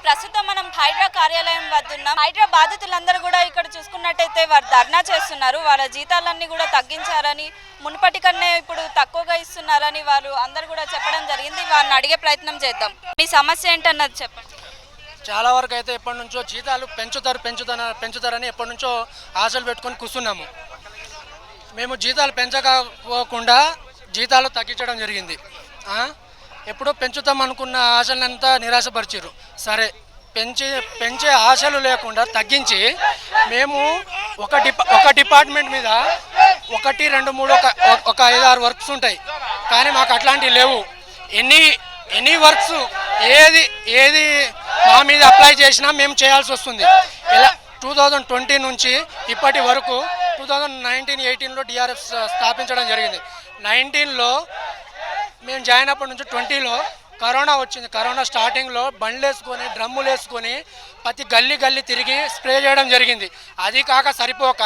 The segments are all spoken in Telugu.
ప్రస్తుతం మనం హైడ్రా కార్యాలయం వద్ద ఉన్నాం. హైడ్రా బాధితులందరూ కూడా ఇక్కడ చూసుకున్నట్టయితే వారు ధర్నా చేస్తున్నారు. వాళ్ళ జీతాలన్నీ కూడా తగ్గించారని, మునుపటి కన్నా ఇప్పుడు తక్కువగా ఇస్తున్నారని వాళ్ళు అందరూ కూడా చెప్పడం జరిగింది. వారిని అడిగే ప్రయత్నం చేద్దాం. మీ సమస్య ఏంటన్నది చెప్పండి. చాలా వరకు అయితే ఎప్పటి నుంచో జీతాలు పెంచుతారని ఎప్పటి నుంచో ఆశలు పెట్టుకొని కూర్చున్నాము. మేము జీతాలు పెంచకపోకుండా జీతాలు తగ్గించడం జరిగింది. ఎప్పుడో పెంచుతాం అనుకున్న ఆశలంతా నిరాశపరిచారు. సరే పెంచే ఆశలు లేకుండా తగ్గించి మేము ఒక డిపార్ట్మెంట్ మీద 1, 2, 3 ఒక 5, 6 వర్క్స్ ఉంటాయి. కానీ మాకు అట్లాంటివి లేవు. ఎనీ వర్క్స్ ఏది మా మీద అప్లై చేసినా మేము చేయాల్సి వస్తుంది. ఇలా 2020 నుంచి ఇప్పటి వరకు 2019-18లో డిఆర్ఎఫ్ స్థాపించడం జరిగింది. 19లో మేము జాయిన్ అయినప్పటి నుంచి 20లో కరోనా వచ్చింది. కరోనా స్టార్టింగ్లో బండ్లు వేసుకొని డ్రమ్ములు వేసుకొని ప్రతి గల్లీ తిరిగి స్ప్రే చేయడం జరిగింది. అది కాక సరిపోక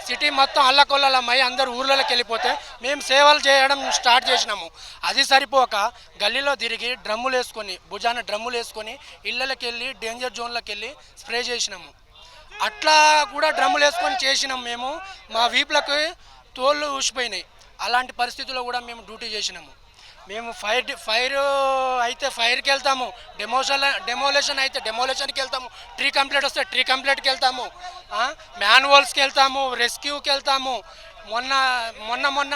సిటీ మొత్తం అల్లకొల్లలమ్మై అందరు ఊర్లలోకి వెళ్ళిపోతే మేము సేవలు చేయడం స్టార్ట్ చేసినాము. అది సరిపోక గల్లీలో తిరిగి డ్రమ్ములు వేసుకొని భుజాన డ్రమ్ములు వేసుకొని ఇళ్ళకి వెళ్ళి డేంజర్ జోన్లోకి వెళ్ళి స్ప్రే చేసినాము. అట్లా కూడా డ్రమ్ములు వేసుకొని చేసినాం. మేము మా వీపులకు తోళ్ళు ఊసిపోయినాయి. అలాంటి పరిస్థితుల్లో కూడా మేము డ్యూటీ చేసినాము. మేము ఫైర్ అయితే ఫైర్కి వెళ్తాము, డెమోలేషన్ అయితే డెమోలేషన్కి వెళ్తాము, ట్రీ కంప్లీట్ వస్తే ట్రీ కంప్లీట్కి వెళ్తాము, మాన్యువల్స్కి వెళ్తాము, రెస్క్యూకి వెళ్తాము. మొన్న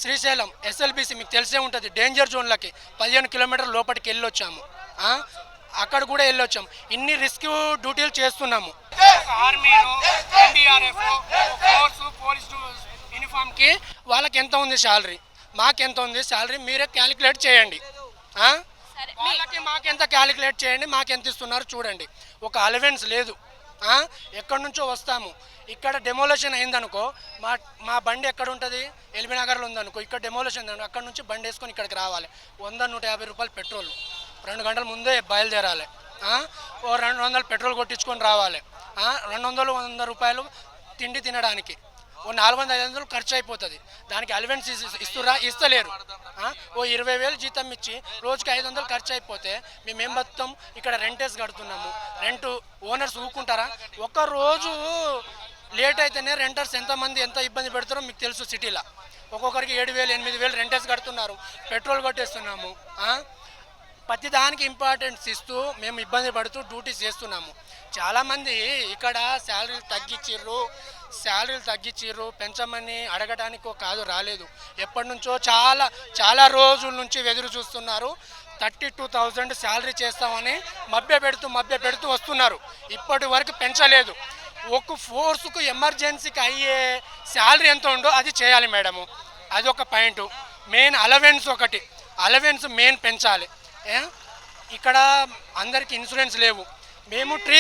శ్రీశైలం ఎస్ఎల్బిసి మీకు తెలిసే ఉంటుంది, డేంజర్ జోన్లకి 15 కిలోమీటర్ల లోపలికి వెళ్ళొచ్చాము. అక్కడ కూడా వెళ్ళొచ్చాము. ఇన్ని రెస్క్యూ డ్యూటీలు చేస్తున్నాము. ఆర్మీను, ఎన్డీఆర్ఎఫ్, ఫోర్స్, పోలీస్ యూనిఫామ్కి వాళ్ళకి ఎంత ఉంది శాలరీ, మాకెంత ఉంది శాలరీ, మీరే క్యాలిక్యులేట్ చేయండి. వాళ్ళకి మాకెంత క్యాలిక్యులేట్ చేయండి, మాకెంత ఇస్తున్నారు చూడండి. ఒక అలవెన్స్ లేదు. ఎక్కడి నుంచో వస్తాము. ఇక్కడ డెమోలేషన్ అయిందనుకో మా బండి ఎక్కడ ఉంటుంది, ఎల్బీ నగర్లో ఉందనుకో, ఇక్కడ డెమోలేషన్ అయిందనుకో అక్కడ నుంచి బండి వేసుకొని ఇక్కడికి రావాలి. 100-150 రూపాయలు పెట్రోల్, 2 గంటల ముందే బయలుదేరాలి. ఓ 200 పెట్రోల్ కొట్టించుకొని రావాలి. 200-100 రూపాయలు తిండి తినడానికి, ఓ 400-500 ఖర్చు అయిపోతుంది. దానికి అలవెన్స్ ఇస్తలేరు. ఓ 20,000 జీతం ఇచ్చి రోజుకి 500 ఖర్చు అయిపోతే మేమేం బతుకుతాం? ఇక్కడ రెంటేసి కడుతున్నాము. Rent owners ఊకుంటారా? ఒక్కరోజు లేట్ అయితేనే రెంటర్స్ ఎంత ఇబ్బంది పెడతారో మీకు తెలుసు. సిటీలో ఒక్కొక్కరికి 7,000-8,000 రెంటేసి కడుతున్నారు. పెట్రోల్ కొట్టేస్తున్నాము. ప్రతి దానికి ఇంపార్టెన్స్ ఇస్తూ మేము ఇబ్బంది పడుతూ డ్యూటీస్ చేస్తున్నాము. చాలామంది ఇక్కడ శాలరీలు తగ్గించిర్రు పెంచమని అడగడానికి కాదు రాలేదు. ఎప్పటి నుంచో చాలా రోజుల నుంచి ఎదురు చూస్తున్నారు. 32,000 శాలరీ చేస్తామని మభ్య పెడుతూ వస్తున్నారు. ఇప్పటి వరకు పెంచలేదు. ఒక ఫోర్స్కు ఎమర్జెన్సీకి అయ్యే శాలరీ ఎంత ఉందో అది చేయాలి మేడము. అది ఒక పాయింట్. మెయిన్ అలవెన్స్ మెయిన్ పెంచాలి. ఇక్కడ అందరికి ఇన్సూరెన్స్ లేవు. మేము ట్రీ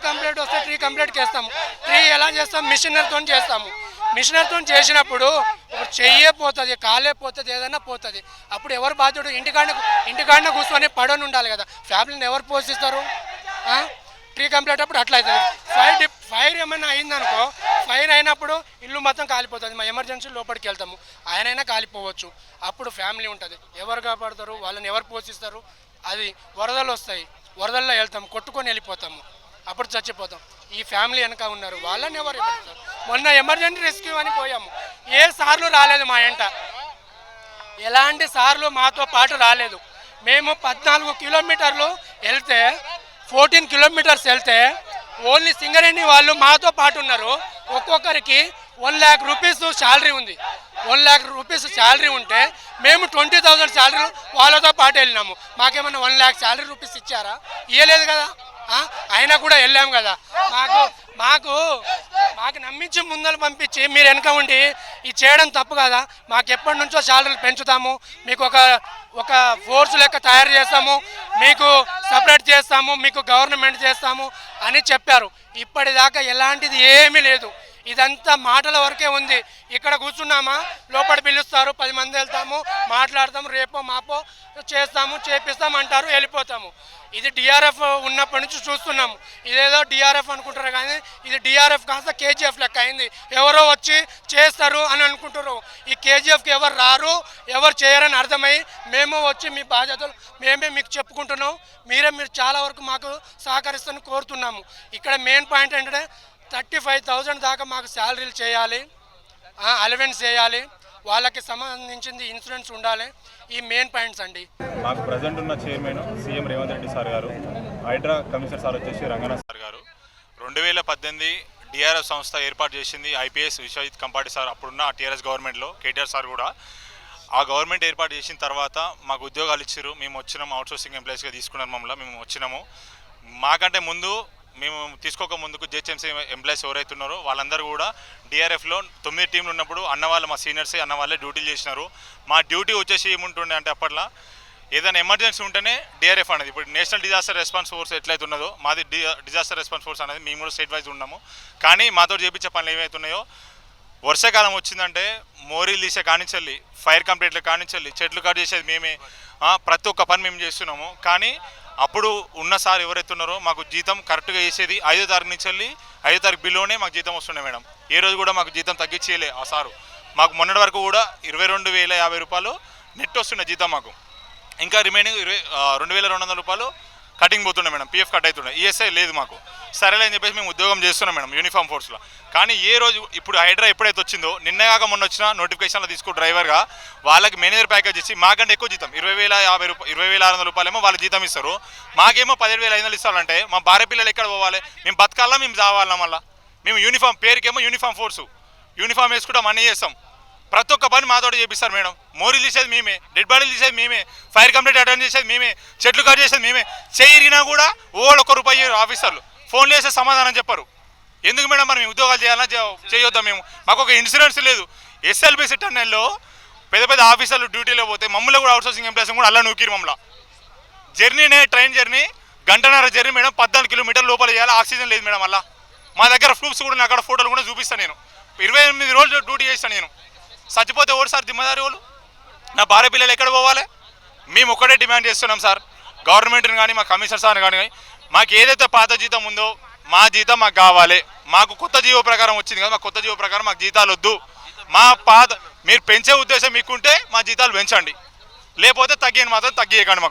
కంప్లీట్ వస్తే ట్రీ కంప్లీట్కి వేస్తాము. ట్రీ ఎలా చేస్తాం? మిషనరీతో చేస్తాము. మిషనరీతో చేసినప్పుడు చెయ్యే పోతుంది, కాలే పోతుంది, ఏదైనా పోతుంది. అప్పుడు ఎవరు బాధ్యుడు? ఇంటికాడనే కూర్చొని పడని ఉండాలి కదా. ఫ్యామిలీని ఎవరు పోషిస్తారు? ట్రీ కంప్లీట్ అప్పుడు అట్లా అవుతుంది. ఫైర్ ఏమైనా అయిందనుకో, ఫైర్ అయినప్పుడు ఇల్లు మొత్తం కాలిపోతుంది. మా ఎమర్జెన్సీ లోపలికి వెళ్తాము, ఆయనైనా కాలిపోవచ్చు. అప్పుడు ఫ్యామిలీ ఉంటుంది, ఎవరు కాపాడతారు? వాళ్ళని ఎవరు పోషిస్తారు? అది వరదలు వస్తాయి, వరదల్లో వెళ్తాము, కొట్టుకొని వెళ్ళిపోతాము, అప్పుడు చచ్చిపోతాం. ఈ ఫ్యామిలీ వెనక ఉన్నారు, వాళ్ళని ఎవరు పెడతారు? మొన్న ఎమర్జెన్సీ రెస్క్యూ అని పోయాము, ఏ సార్లు రాలేదు మా వెంట. ఎలాంటి సార్లు మాతో పాటు రాలేదు. మేము 14 కిలోమీటర్లు వెళ్తే 14 కిలోమీటర్స్ వెళ్తే ఓన్లీ సింగరేణి వాళ్ళు మాతో పాటు ఉన్నారు. ఒక్కొక్కరికి 1 lakh రూపీస్ శాలరీ ఉంది. 1 lakh రూపీస్ శాలరీ ఉంటే మేము 20,000 శాలరీ వాళ్ళతో పాటు వెళ్ళినాము. మాకేమన్నా 1 lakh శాలరీ రూపీస్ ఇచ్చారా? ఇవ్వలేదు కదా. అయినా కూడా వెళ్ళాము కదా. మాకు నమ్మించి ముందలు పంపించి మీరు వెనక ఉండి ఇది చేయడం తప్పు కదా. మాకు ఎప్పటి నుంచో శాలరీలు పెంచుతాము, మీకు ఒక ఫోర్స్ లెక్క తయారు చేస్తాము, మీకు సపరేట్ చేస్తాము, మీకు గవర్నమెంట్ చేస్తాము అని చెప్పారు. ఇప్పటిదాకా ఎలాంటిది ఏమీ లేదు. ఇదంతా మాటల వరకే ఉంది. ఇక్కడ కూర్చున్నామా, లోపల పిలుస్తారు, 10 మంది వెళ్తాము, మాట్లాడతాము, రేపో మాపో చేస్తాము చేపిస్తాము అంటారు, వెళ్ళిపోతాము. ఇది డిఆర్ఎఫ్ ఉన్నప్పటి నుంచి చూస్తున్నాము. ఇదేదో డిఆర్ఎఫ్ అనుకుంటారు కానీ ఇది డిఆర్ఎఫ్ కాస్త కేజీఎఫ్ లెక్క అయింది. ఎవరో వచ్చి చేస్తారు అని అనుకుంటారు. ఈ కేజీఎఫ్కి ఎవరు రారు, ఎవరు చేయరని అర్థమై మేము వచ్చి మీ బాధ్యతలు మేమే మీకు చెప్పుకుంటున్నాం. మీరు చాలా వరకు మాకు సహకరిస్తారని కోరుతున్నాము. ఇక్కడ మెయిన్ పాయింట్ ఏంటంటే 35,000 దాకా మాకు శాలరీలు చేయాలి, అలవెన్స్ చేయాలి, వాళ్ళకి సంబంధించింది ఇన్సూరెన్స్ ఉండాలి. ఈ మెయిన్ పాయింట్స్ అండి. మాకు ప్రజెంట్ ఉన్న chairman CM Revanth Reddy sir గారు, హైడ్రా కమిషనర్ సార్ వచ్చేసి రంగనాథ్ సార్ గారు 2018 డిఆర్ఎఫ్ సంస్థ ఏర్పాటు చేసింది ఐపీఎస్ విశ్వజిత్ కంపాటి సార్. అప్పుడున్న టీఆర్ఎస్ గవర్నమెంట్లో కేటీఆర్ సార్ కూడా ఆ గవర్నమెంట్ ఏర్పాటు చేసిన తర్వాత మాకు ఉద్యోగాలు ఇచ్చారు. మేము వచ్చినాము, అవుట్సోర్సింగ్ ఎంప్లాయీస్గా తీసుకున్నారు మమ్మల్ని. మేము వచ్చినాము. మాకంటే ముందు మేము తీసుకోక ముందుకు జిహెచ్ఎంసీ ఎంప్లాయీస్ ఎవరైతే ఉన్నారో వాళ్ళందరూ కూడా డిఆర్ఎఫ్లో 9 టీంలు ఉన్నప్పుడు అన్నవాళ్ళు మా సీనియర్సే అన్నవాళ్ళే డ్యూటీలు చేసినారు. మా డ్యూటీ వచ్చేసి ఏముంటుండే అంటే అప్పట్లో ఏదైనా ఎమర్జెన్సీ ఉంటేనే డిఆర్ఎఫ్ అనేది, ఇప్పుడు నేషనల్ డిజాస్టర్ రెస్పాన్స్ ఫోర్స్ ఎట్లయితే ఉన్నదో మాది డిజాస్టర్ రెస్పాన్స్ ఫోర్స్ అనేది మేము కూడా స్టేట్ వైజ్ ఉన్నాము. కానీ మాతో చేపించే పనులు ఏవైతే ఉన్నాయో వర్షాకాలం వచ్చిందంటే మోరీలు తీసే కానించాలి, ఫైర్ కంప్లీట్లు కానించాలి, చెట్లు కట్ చేసేది మేమే, ప్రతి ఒక్క పని మేము చేస్తున్నాము. కానీ అప్పుడు ఉన్న సార్ ఎవరైతే ఉన్నారో మాకు జీతం కరెక్ట్గా వేసేది 5వ తారీఖు నుంచి వెళ్ళి 5వ తారీఖు బిల్లోనే మాకు జీతం వస్తుండే మేడం. ఏ రోజు కూడా మాకు జీతం తగ్గించేయలే ఆ సారు. మాకు మొన్నటి వరకు కూడా 22,050 రూపాయలు నెట్ వస్తుండే జీతం మాకు. ఇంకా రిమైనింగ్ 2,200 రూపాయలు కటింగ్ పోతుండే మేడం, పిఎఫ్ కట్ అవుతుండే, ఈఎస్ఐ లేదు మాకు. సరేలే అని చెప్పేసి మేము ఉద్యోగం చేస్తున్నాం మేడం యూనిఫామ్ ఫోర్స్లో. కానీ ఏ రోజు ఇప్పుడు హైడ్రా ఎప్పుడైతే వచ్చిందో నిన్నగాక మొన్న వచ్చిన నోటిఫికేషన్లో తీసుకో డ్రైవర్గా వాళ్ళకి మేనేజర్ ప్యాకేజ్ ఇచ్చి మాకంటే ఎక్కువ జీతం 20,050 రూపాయలు 20,600 రూపాయలేమో వాళ్ళు జీతం ఇస్తారు. మాకేమో 17,500 ఇస్తారంటే మా భార్య పిల్లలు ఎక్కడ పోవాలి? మేము బతకాలా, మేము చావాలా? మళ్ళీ మేము యూనిఫామ్ పేరుకేమో యూనిఫామ్ ఫోర్సు, యూనిఫామ్ వేసుకుంటాం, అన్నీ చేస్తాం. ప్రతి ఒక్క పని మాతో చేపిస్తారు మేడం. మోరీలు తీసేది మేమే, డెడ్ బాడీలు తీసేది మేమే, ఫైర్ కంప్లీట్ అటెండ్ చేసేది మేమే, చెట్లు కట్ చేసేది మేమే. చేయరినా కూడా ఒక్క రూపాయి ఆఫీసర్లు ఫోన్లు చేసే సమాధానం చెప్పారు. ఎందుకు మేడం మరి మేము ఉద్యోగాలు చేయాలా చేయొద్దాం? మేము మాకు ఒక ఇన్సూరెన్స్ లేదు. ఎస్ఎల్బిసి టన్నెల్లో పెద్ద పెద్ద ఆఫీసర్లు డ్యూటీలో పోతే మమ్మల్ని కూడా అవుట్సోర్సింగ్ ఎంప్లాయీస్ కూడా అలా నూకిరు మమ్మల్ని. జర్నీనే ట్రైన్ జర్నీ 1.5 గంట జర్నీ మేడం, 14 కిలోమీటర్ల లోపల చేయాలి. ఆక్సిజన్ లేదు మేడం. అలా మా దగ్గర ప్రూఫ్స్ కూడా అక్కడ ఫోటోలు కూడా చూపిస్తాను. నేను 28 రోజులు డ్యూటీ చేస్తాను. నేను చచ్చిపోతే ఓడి సార్ దిమ్మదారి వాళ్ళు? నా భార్య పిల్లలు ఎక్కడ పోవాలి? మేము ఒక్కటే డిమాండ్ చేస్తున్నాం సార్, గవర్నమెంట్ని కానీ మా కమిషనర్ సార్ కానీ మాకు ఏదైతే పాత జీతం ఉందో మా జీతం మాకు కావాలి. మాకు కొత్త జీవో ప్రకారం వచ్చింది కదా, మా కొత్త జీవో ప్రకారం మాకు జీతాలు వద్దు. మా పాత మీరు పెంచే ఉద్దేశం మీకుంటే మా జీతాలు పెంచండి, లేకపోతే తగ్గియని మాత్రం తగ్గియకండి.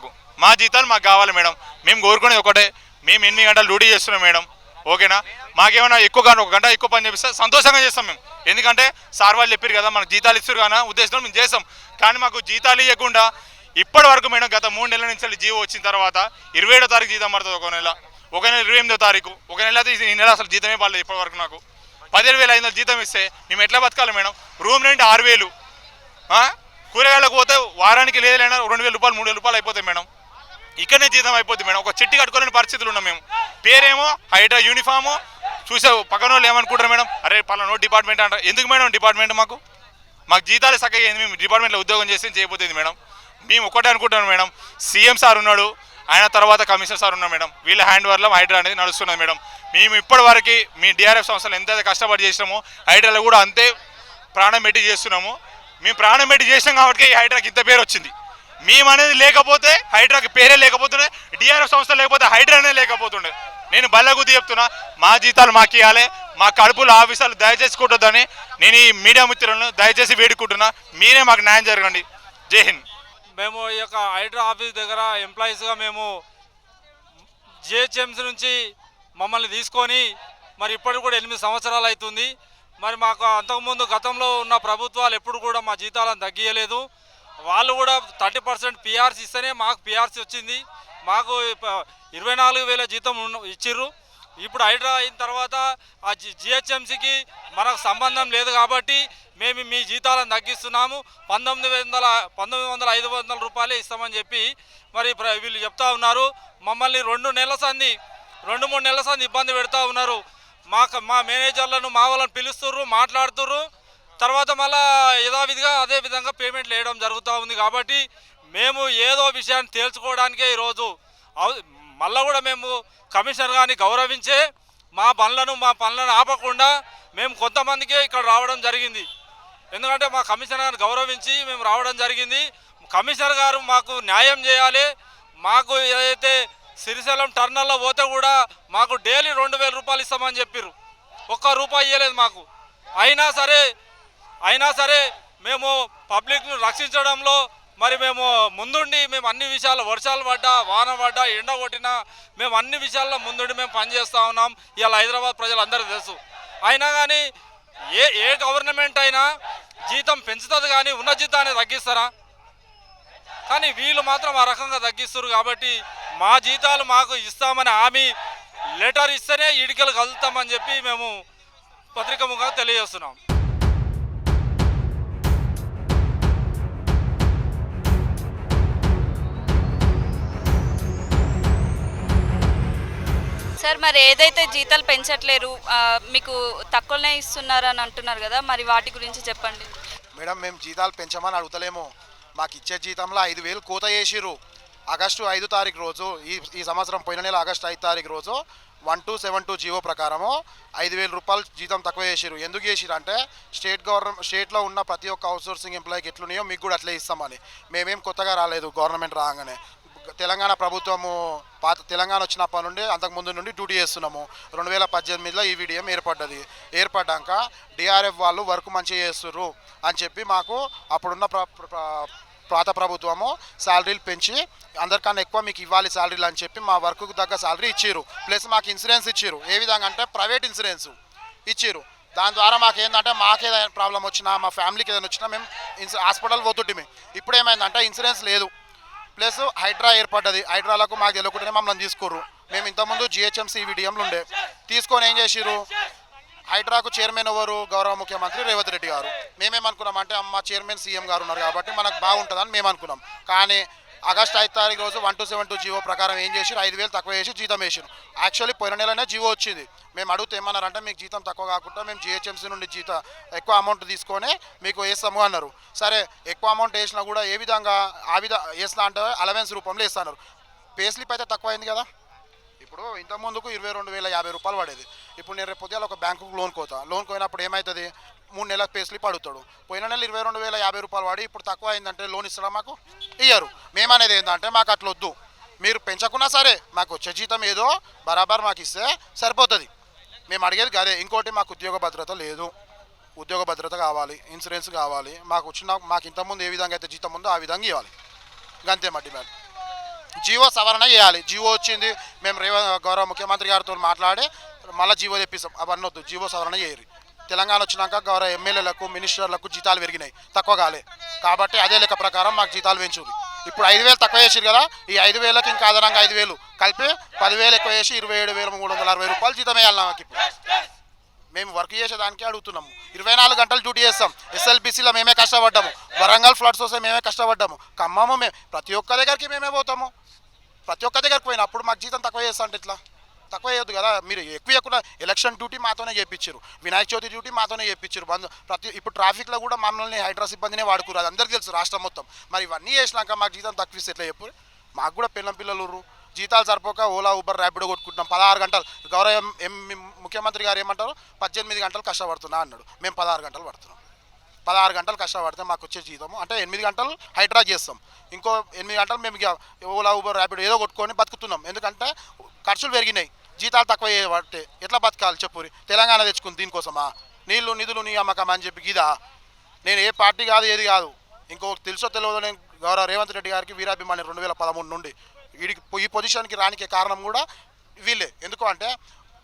మా జీతాలు మాకు కావాలి మేడం. మేము కోరుకునేది ఒకటే, మేము 8 గంటలు డ్యూటీ చేస్తున్నాం మేడం, ఓకేనా? మాకేమైనా ఎక్కువ కానీ 1 గంట ఎక్కువ పని చేపిస్తే సంతోషంగా చేస్తాం మేము. ఎందుకంటే సార్ వాళ్ళు చెప్పారు కదా మనకు జీతాలు ఇస్తారు కానీ ఉద్దేశంతో మేము చేస్తాం. కానీ మాకు జీతాలు ఇవ్వకుండా ఇప్పటి వరకు మేడం గత 3 నెలల నుంచి జీవో వచ్చిన తర్వాత 27వ తారీఖు జీతం పడుతుంది, ఒక నెల 28వ తారీఖు, ఒక నెల అయితే ఈ నెల అసలు జీతమే పడలేదు ఇప్పటి వరకు. నాకు 17,500 జీతం ఇస్తే మేము ఎట్లా బతకాలి మేడం? రూమ్ రెంట్ 6,000, కూరగాయలకు పోతే వారానికి లేదైనా 2,000 రూపాయలు 3,000 రూపాయలు అయిపోతాయి మేడం. ఇక్కడనే జీతం అయిపోద్ది మేడం. ఒక చిట్టి కట్టుకోలేని పరిస్థితులు ఉన్నాం మేము. పేరేమో హైడ్రా యూనిఫాము, చూసే పక్కన వాళ్ళు ఏమనుకుంటారు మేడం, అరే పలానా డిపార్ట్మెంట్ అంటారు. ఎందుకు మేడం డిపార్ట్మెంట్? మాకు జీతాలు చక్కగా అయింది, మేము డిపార్ట్మెంట్లో ఉద్యోగం చేస్తే చేయబోతుంది మేడం. మేము ఒకటే అనుకుంటాం మేడం, సీఎం సార్ ఉన్నాడు, ఆయన తర్వాత కమిషనర్ సార్ ఉన్నాడు మేడం, వీళ్ళ హ్యాండ్ ఓవర్లో హైడ్రా అనేది నడుస్తున్నది మేడం. మేము ఇప్పటివరకు మీ డిఆర్ఎఫ్ సంస్థలు ఎంతైతే కష్టపడి చేసినామో హైడ్రాలో కూడా అంతే ప్రాణం పెట్టి చేస్తున్నాము. మేము ప్రాణం పెట్టి చేసినాం కాబట్టి ఈ హైడ్రాకి ఇంత పేరు వచ్చింది. మేము అనేది లేకపోతే హైడ్రాకి పేరే లేకపోతుండే, డిఆర్ఎఫ్ సంస్థ లేకపోతే హైడ్రానే లేకపోతుండే. నేను బల్లగుద్ది చెప్తున్నా, మా జీతాలు మాకు ఇవ్వాలి. మా కడుపులో ఆఫీసర్లు దయచేసి కొట్టొద్దని నేను ఈ మీడియా మిత్రులను దయచేసి వేడుకుంటున్నా. మీరే మాకు న్యాయం జరగండి. జై హింద్. మేము ఈ యొక్క హైడ్రా ఆఫీస్ దగ్గర ఎంప్లాయీస్గా మేము జిహెచ్ఎంసీ నుంచి మమ్మల్ని తీసుకొని మరి ఇప్పటికి కూడా 8 సంవత్సరాలు అవుతుంది. మరి మాకు అంతకుముందు గతంలో ఉన్న ప్రభుత్వాలు ఎప్పుడు కూడా మా జీతాలను తగ్గియలేదు. వాళ్ళు కూడా 30% పిఆర్సీ ఇస్తేనే మాకు పిఆర్సీ వచ్చింది. మాకు 24,000 జీతం ఇచ్చిర్రు. ఇప్పుడు హైడ్రా అయిన తర్వాత ఆ జిహెచ్ఎంసీకి మనకు సంబంధం లేదు కాబట్టి మేము మీ జీతాలను తగ్గిస్తున్నాము, 19,500 రూపాయలే ఇస్తామని చెప్పి మరి వీళ్ళు చెప్తా ఉన్నారు. మమ్మల్ని 2 నెలల సంది 2-3 నెలల సంది ఇబ్బంది పెడతా ఉన్నారు. మా మేనేజర్లను మా వాళ్ళని పిలుస్తుర్రు, మాట్లాడుతుర్రు. తర్వాత మళ్ళా యథావిధిగా అదే విధంగా పేమెంట్లు వేయడం జరుగుతూ ఉంది. కాబట్టి మేము ఏదో విషయాన్ని తేల్చుకోవడానికే ఈరోజు మళ్ళీ కూడా మేము కమిషనర్ గారిని గౌరవించే మా పనులను ఆపకుండా మేము కొంతమందికే ఇక్కడ రావడం జరిగింది. ఎందుకంటే మా కమిషనర్ గారిని గౌరవించి మేము రావడం జరిగింది. కమిషనర్ గారు మాకు న్యాయం చేయాలి. మాకు ఏదైతే శ్రీశైలం టర్నల్లో పోతే కూడా మాకు డైలీ 2000 రూపాయలు ఇస్తామని చెప్పారు. ఒక్క రూపాయి ఇవ్వలేదు మాకు. అయినా సరే మేము పబ్లిక్ను రక్షించడంలో మరి మేము ముందుండి మేము అన్ని విషయాలు, వర్షాలు పడ్డా, వాన పడ్డా, ఎండ కొట్టినా మేము అన్ని విషయాల్లో ముందుండి మేము పనిచేస్తూ ఉన్నాం. ఇవాళ హైదరాబాద్ ప్రజలందరికీ తెలుసు. అయినా కానీ ఏ గవర్నమెంట్ అయినా జీతం పెంచుతుంది కానీ ఉన్న జీతాన్ని తగ్గిస్తారా? కానీ వీళ్ళు మాత్రం ఆ రకంగా తగ్గిస్తారు. కాబట్టి మా జీతాలు మాకు ఇస్తామని హామీ లెటర్ ఇస్తేనే ఇడికలు కలుగుతామని చెప్పి మేము పత్రిక ముఖంగా తెలియజేస్తున్నాం. సార్, మరి ఏదైతే జీతాలు పెంచట్లేరు, మీకు తక్కువనే ఇస్తున్నారని అంటున్నారు కదా, మరి వాటి గురించి చెప్పండి. మేడం, మేము జీతాలు పెంచమని అడుగుతలేము. మాకు ఇచ్చే జీతంలో 5000 కోత చేసిర్రు. ఆగస్టు 5 తారీఖు రోజు, ఈ సంవత్సరం పోయిన నెల ఆగస్టు 5 తారీఖు రోజు 1272 జీవో ప్రకారము 5000 రూపాయలు జీతం తక్కువ చేసిర్రు. ఎందుకు చేసిర్రు అంటే స్టేట్లో ఉన్న ప్రతి ఒక్క అవుట్సోర్సింగ్ ఎంప్లాయీకి ఎట్లున్నాయో మీకు కూడా అట్లే ఇస్తామని. మేమేం కొత్తగా రాలేదు. గవర్నమెంట్ రాగానే తెలంగాణ ప్రభుత్వము తెలంగాణ వచ్చినప్పటి నుండి అంతకుముందు నుండి డ్యూటీ చేస్తున్నాము. 2018లో ఈ ఈవీడీఎం ఏర్పడ్డాక డిఆర్ఎఫ్ వాళ్ళు వర్క్ మంచిగా చేస్తుర్రు అని చెప్పి మాకు అప్పుడున్న పాత ప్రభుత్వము శాలరీలు పెంచి అందరికన్నా ఎక్కువ మీకు ఇవ్వాలి శాలరీలు అని చెప్పి మా వర్క్కు తగ్గ శాలరీ ఇచ్చిర్రు. ప్లస్ మాకు ఇన్సూరెన్స్ ఇచ్చిర్రు. ఏ విధంగా అంటే ప్రైవేట్ ఇన్సూరెన్స్ ఇచ్చిర్రు. దాని ద్వారా మాకేందంటే మాకేదైనా ప్రాబ్లం వచ్చినా, మా ఫ్యామిలీకి ఏదైనా వచ్చినా మేము హాస్పిటల్ పోతుంటే. ఇప్పుడు ఏమైందంటే ఇన్సూరెన్స్ లేదు. ప్లస్ హైడ్రా ఏర్పడ్డది. హైడ్రాలకు మాకు తెలియకుండానే మమ్మల్ని తీసుకోర్రు. మేము ఇంతకుముందు జిహెచ్ఎంసీ ఈవీడీఎంలు ఉండే తీసుకొని ఏం చేసిర్రు, హైడ్రాకు చైర్మన్ ఎవరు, గౌరవ ముఖ్యమంత్రి రేవంత్ రెడ్డి గారు. మేమేమనుకున్నామంటే అమ్మ చైర్మన్ సీఎం గారు ఉన్నారు కాబట్టి మనకు బాగుంటుందని మేము అనుకున్నాం. కానీ ఆగస్టు 5 తారీఖు రోజు 1272 జీవో ప్రకారం ఏం చేసిరు, 5000 తక్కువ చేసి జీతం వేసిరు. యాక్చువల్లీ పోయిన నెలనే జీవో వచ్చింది. మేము అడిగితే ఏమన్నారంటే మీకు జీతం తక్కువ కాకుండా మేము జిహెచ్ఎంసీ నుండి ఎక్కువ అమౌంట్ తీసుకొని మీకు వేస్తాము అన్నారు. సరే, ఎక్కువ అమౌంట్ వేసినా కూడా ఏ విధంగా వేస్తా అంటే అలవెన్స్ రూపంలో వేస్తున్నారు. పే స్లిప్ అయితే తక్కువ అయింది కదా. ఇప్పుడు ఇంతకుముందుకు 22,050 రూపాయలు పడేది. ఇప్పుడు నేను రేపు పొద్దున ఒక బ్యాంకుకు లోన్ పోయినప్పుడు ఏమవుతుంది, 3 నెలల పే స్లిప్ అడుగుతాడు. పోయిన నెల 22,050 రూపాయలు వాడి ఇప్పుడు తక్కువ అయిందంటే లోన్ ఇస్తాడా? మాకు ఇయ్యరు. మేమనేది ఏంటంటే మాకు అట్లా వద్దు, మీరు పెంచకున్నా సరే మాకు వచ్చే జీతం ఏదో బరాబర్ మాకు ఇస్తే సరిపోతుంది. మేము అడిగేది అదే. ఇంకోటి, మాకు ఉద్యోగ భద్రత లేదు. ఉద్యోగ భద్రత కావాలి, ఇన్సూరెన్స్ కావాలి. మాకు ఇంతకుముందు ఏ విధంగా అయితే జీతం ఉందో ఆ విధంగా ఇవ్వాలి. అంతే మా డిమాండ్. జీవో సవరణ చేయాలి. జీవో వచ్చింది, మేము గౌరవ ముఖ్యమంత్రి గారితో మాట్లాడి మళ్ళీ జీవో తెప్పిస్తాం. అవన్నీ వద్దు, జీవో సవరణ చేయరు. తెలంగాణ వచ్చినాక గౌరవ ఎమ్మెల్యేలకు, మినిస్టర్లకు జీతాలు పెరిగినాయి, తక్కువ కాలే. కాబట్టి అదే లెక్క ప్రకారం మాకు జీతాలు పెంచుది. ఇప్పుడు 5000 తక్కువ చేసిరు కదా, ఈ 5000కి ఇంకా అదనంగా 5000 కలిపి 10,000 ఎక్కువ చేసి 27,360 రూపాయలు జీతం వేయాలి నాకు. ఇప్పుడు మేము వర్క్ చేసేదానికే అడుగుతున్నాము. 24 గంటలు డ్యూటీ చేస్తాం. ఎస్ఎల్బీసీలో మేమే కష్టపడ్డాము. వరంగల్ ఫ్లడ్స్ వస్తే మేమే కష్టపడ్డాము. ఖమ్మము ప్రతి ఒక్క దగ్గరికి మేమే పోతాము. ప్రతి ఒక్క దగ్గరికి పోయినప్పుడు మాకు జీతం తక్కువ చేస్తా అంటే ఇట్లా తక్కువ చేయొద్దు కదా. మీరు ఎక్కువ ఎలక్షన్ డ్యూటీ మాతోనే చేయించారు, వినాయక చవితి డ్యూటీ మాతోనే చేయించారు. ఇప్పుడు ట్రాఫిక్లో కూడా మమ్మల్ని హైడ్రా సిబ్బందినే వాడుకురు. అది అందరికీ తెలుసు, రాష్ట్రం మొత్తం. మరి ఇవన్నీ చేసినాక మాకు జీతం తక్కువ ఇస్తే ఎట్లా చెప్పు? మాకు కూడా పిల్లలు జీతాలు సరిపోక ఓలా, ఊబర్, ర్యాపిడో కొట్టుకుంటున్నాం. 16 గంటలు గౌరవ ముఖ్యమంత్రి గారు ఏమంటారు, 18 గంటలు కష్టపడుతున్నా అన్నాడు. మేము 16 గంటలు పడుతున్నాం. 16 గంటలు కష్టపడితే మాకు వచ్చే జీతము అంటే 8 గంటలు హైడ్రా చేస్తాం. ఇంకో 8 గంటలు మేము ఓలా, ఊబర్, ర్యాపిడో ఏదో కొట్టుకొని బతుకుతున్నాం. ఎందుకంటే ఖర్చులు పెరిగినాయి, జీతాలు తక్కువ చేయబట్టే. ఎట్లా బతకాలి చెప్పురి? తెలంగాణ తెచ్చుకుంది దీనికోసమా? నీళ్లు నిధులు నీ అమ్మకం అని చెప్పి గీదా. నేను ఏ పార్టీ కాదు, ఏది కాదు. ఇంకొకటి తెలుసో తెలియదు, నేను గౌరవ రేవంత్ రెడ్డి గారికి వీరాభిమాని 2013 నుండి. ఈ పొజిషన్కి రానికే కారణం కూడా వీళ్ళే. ఎందుకు అంటే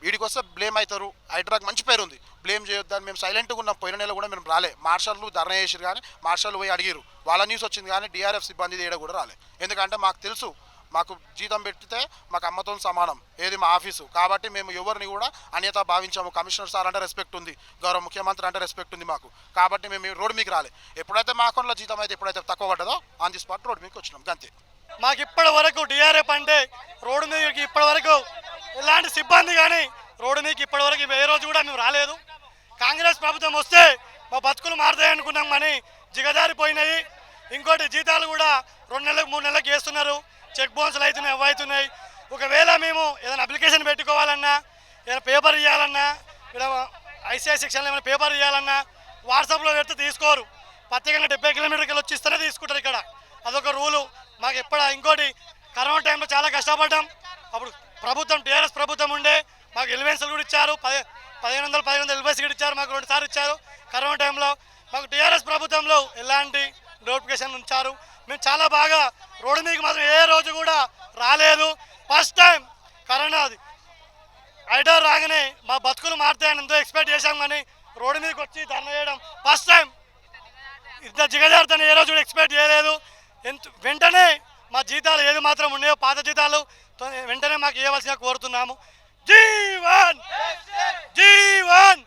వీడికి వస్తే బ్లేమ్ అవుతారు. హైడ్రాకి మంచి పేరు ఉంది, బ్లేమ్ చేయొద్దని మేము సైలెంట్గా ఉన్నాం. పోయిన నెల కూడా మేము రాలే. మార్షల్లు ధర్నా చేసారు కానీ మార్షల్ పోయి అడిగారు, వాళ్ళ న్యూస్ వచ్చింది కానీ డిఆర్ఎఫ్ సిబ్బంది ఏడ కూడా రాలే. ఎందుకంటే మాకు తెలుసు, మాకు జీతం పెడితే మాకు అమ్మతో సమానం, ఏది మా ఆఫీసు. కాబట్టి మేము ఎవరిని కూడా అన్యత భావించాము. కమిషనర్ సార్ అంటే రెస్పెక్ట్ ఉంది, గౌరవ ముఖ్యమంత్రి అంటే రెస్పెక్ట్ ఉంది మాకు. కాబట్టి మేము రోడ్డు మీకు రాలే. ఎప్పుడైతే మా అకౌంట్లో జీతం అయితే ఎప్పుడైతే తక్కువ పడ్డదో ఆన్ ది స్పాట్ రోడ్డు మీకు వచ్చినాం అంతే. మాకు ఇప్పటి వరకు డిఆర్ఎఫ్ అంటే రోడ్డు మీదకి ఇప్పటి వరకు ఎలాంటి సిబ్బంది కానీ రోడ్డు మీదకి ఇప్పటి వరకు ఏ రోజు కూడా మేము రాలేదు. కాంగ్రెస్ ప్రభుత్వం వస్తే మా బతుకులు మారుతాయి అనుకున్నాం కానీ జిగజారిపోయినాయి. ఇంకోటి, జీతాలు కూడా 2 నెలలకు 3 నెలలకు వేస్తున్నారు. చెక్ బౌన్సులు అవుతున్నాయి, అవుతున్నాయి. ఒకవేళ మేము ఏదైనా అప్లికేషన్ పెట్టుకోవాలన్నా, ఏదైనా పేపర్ ఇవ్వాలన్నా, ఇలా ఐసీఐ సెక్షన్లో ఏమైనా పేపర్ ఇవ్వాలన్నా వాట్సాప్లో పెడితే తీసుకోరు. ప్రత్యేకంగా 70 కిలోమీటర్కి వచ్చి ఇస్తేనే తీసుకుంటారు. ఇక్కడ అదొక రూలు మాకు ఇంకోటి కరోనా టైంలో చాలా కష్టపడ్డాం. అప్పుడు ప్రభుత్వం టీఆర్ఎస్ ప్రభుత్వం ఉండే మాకు ఎలివెన్స్లు కూడా ఇచ్చారు, 1500 ఎలివెన్స్ కూడా ఇచ్చారు, మాకు 2 సార్లు ఇచ్చారు. కరోనా టైంలో మాకు టీఆర్ఎస్ ప్రభుత్వంలో ఎలాంటి నోటిఫికేషన్ ఉంచారు. మేము చాలా బాగా రోడ్డు మీకు మాత్రం ఏ రోజు కూడా రాలేదు. ఫస్ట్ టైం కరోనాది ఐడో రాగానే మా బతుకులు మారుతాయని ఎంతో ఎక్స్పెక్ట్ చేశాం, కానీ రోడ్డు మీదకి వచ్చి ధర్నా చేయడం ఫస్ట్ టైం. ఇంత జిగజారుతాను ఏ రోజు కూడా ఎక్స్పెక్ట్ చేయలేదు. వెంటనే మా జీతాలు ఏది మాత్రం ఉన్నాయో పాత జీతాలు వెంటనే మాకు ఇవ్వవలసిగా కోరుతున్నాము. జీవన్ జీవన్.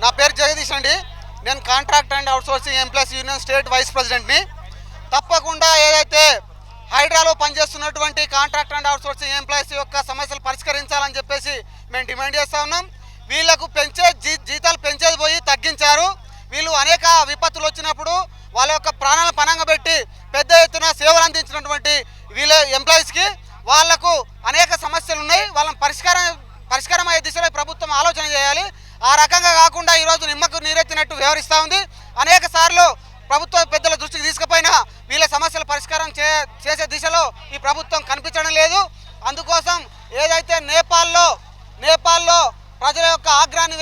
నా పేరు జగదీష్ అండి. నేను contract and outsourcing employees union state vice ప్రెసిడెంట్ని. తప్పకుండా ఏదైతే హైడ్రాలో పనిచేస్తున్నటువంటి కాంట్రాక్ట్ అండ్ అవుట్సోర్సింగ్ ఎంప్లాయీస్ యొక్క సమస్యలు పరిష్కరించాలని చెప్పేసి మేము డిమాండ్ చేస్తూ ఉన్నాం. వీళ్ళకు జీతాలు పెంచేది పోయి తగ్గించారు. వీళ్ళు అనేక విపత్తులు వచ్చినప్పుడు వాళ్ళ యొక్క ప్రాణాలను పణంగా పెట్టి పెద్ద ఎత్తున సేవలు అందించినటువంటి వీళ్ళ ఎంప్లాయీస్కి వాళ్లకు అనేక సమస్యలు ఉన్నాయి. వాళ్ళని పరిష్కారం అయ్యే దిశలో ప్రభుత్వం ఆలోచన చేయాలి. ఆ రకంగా కాకుండా ఈరోజు నిమ్మకు నీరెత్తినట్టు వ్యవహరిస్తూ ఉంది. అనేక సార్లు ప్రభుత్వ పెద్దల దృష్టికి తీసుకుపోయినా వీళ్ళ సమస్యల పరిష్కారం చేసే దిశలో ఈ ప్రభుత్వం కనిపించడం లేదు. అందుకోసం ఏదైతే నేపాల్లో ప్రజల యొక్క ఆగ్రహాన్ని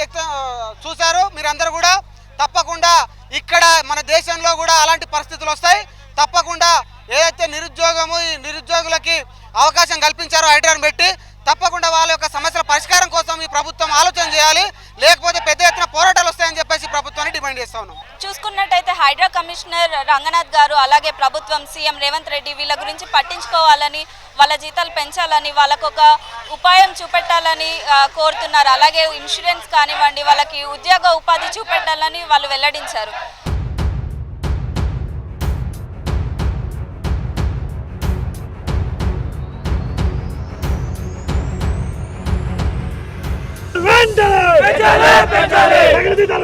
చూశారు మీరందరూ కూడా. తప్పకుండా ఇక్కడ మన దేశంలో కూడా అలాంటి పరిస్థితులు వస్తాయి. తప్పకుండా ఏదైతే నిరుద్యోగులకి అవకాశం కల్పించారో హైడ్రాను పెట్టి తప్పకుండా వాళ్ళ యొక్క సమస్యల పరిష్కారం కోసం ఈ ప్రభుత్వం ఆలోచన చేయాలి. లేకపోతే పెద్ద ఎత్తున పోరాటాలు వస్తాయని చెప్పేసి ప్రభుత్వాన్ని డిమాండ్ చేస్తా ఉన్నాం. చూసుకున్నట్టయితే హైడ్రా కమిషనర్ రంగనాథ్ గారు అలాగే ప్రభుత్వం సీఎం రేవంత్ రెడ్డి వీళ్ళ గురించి పట్టించుకోవాలని, వాళ్ళ జీతాలు పెంచాలని, వాళ్ళకు ఒక ఉపాయం చూపెట్టాలని కోరుతున్నారు. అలాగే ఇన్సూరెన్స్ కానివ్వండి, వాళ్ళకి ఉద్యోగ ఉపాధి చూపెట్టాలని వాళ్ళు వెల్లడించారు.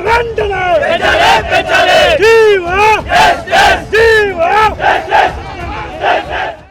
వెంటనే